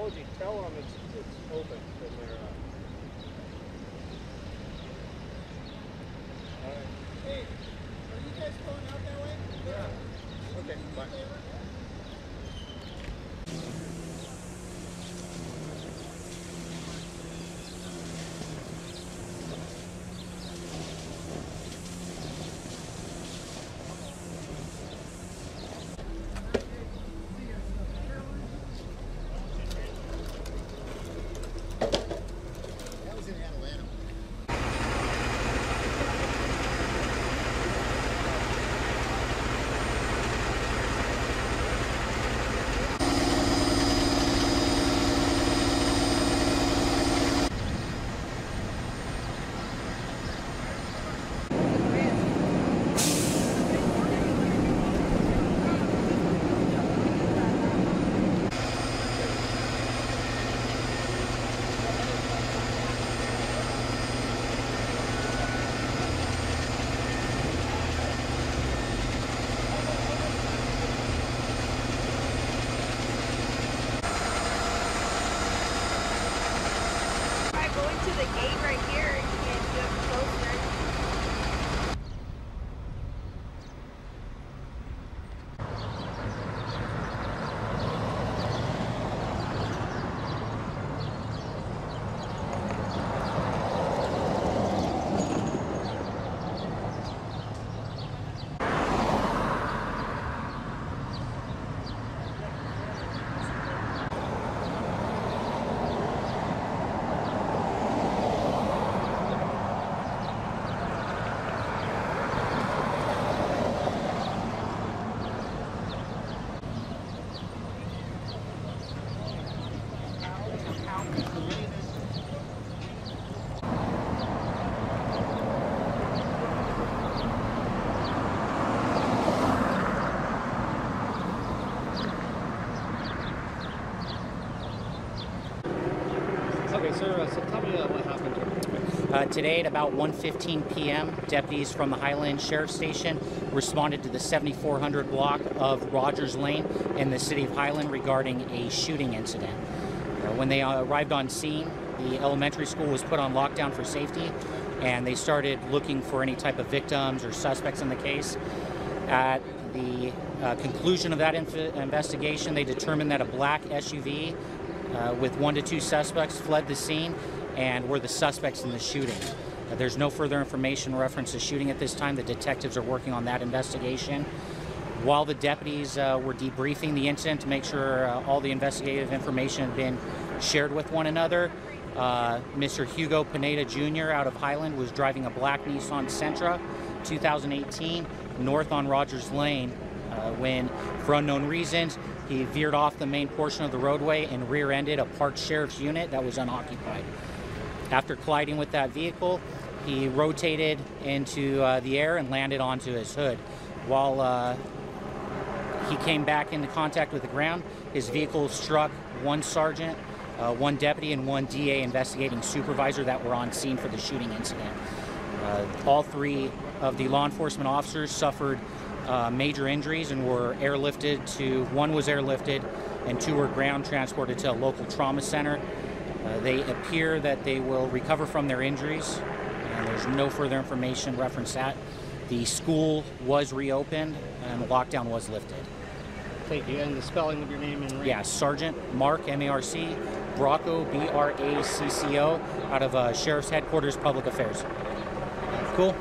technology, tell them it's open when they're all right. Hey, are you guys going out that way? Yeah. Okay, bye. To the gate right here and get closer. Okay, sir, so tell me what happened here. Today at about 1:15 p.m., deputies from the Highland Sheriff Station responded to the 7400 block of Rodgers Lane in the city of Highland regarding a shooting incident. When they arrived on scene, the elementary school was put on lockdown for safety, and they started looking for any type of victims or suspects in the case. At the conclusion of that investigation, they determined that a black SUV with 1 to 2 suspects fled the scene and were the suspects in the shooting. There's no further information in reference to shooting at this time. The detectives are working on that investigation. While the deputies were debriefing the incident to make sure all the investigative information had been shared with one another, Mr. Hugo Pineda Jr. out of Highland was driving a black Nissan Sentra 2018 north on Rodgers Lane when, for unknown reasons, he veered off the main portion of the roadway and rear-ended a parked sheriff's unit that was unoccupied. After colliding with that vehicle, he rotated into the air and landed onto his hood. While he came back into contact with the ground, his vehicle struck 1 sergeant, 1 deputy, and 1 DA investigating supervisor that were on scene for the shooting incident. All 3 of the law enforcement officers suffered major injuries and were airlifted to, 1 was airlifted and 2 were ground transported to a local trauma center. They appear that they will recover from their injuries, and there's no further information reference that. The school was reopened and the lockdown was lifted. Thank you. And the spelling of your name and rank? Yeah, Sergeant Mark, M-A-R-C, Bracco, B-R-A-C-C-O, out of Sheriff's Headquarters Public Affairs. Cool.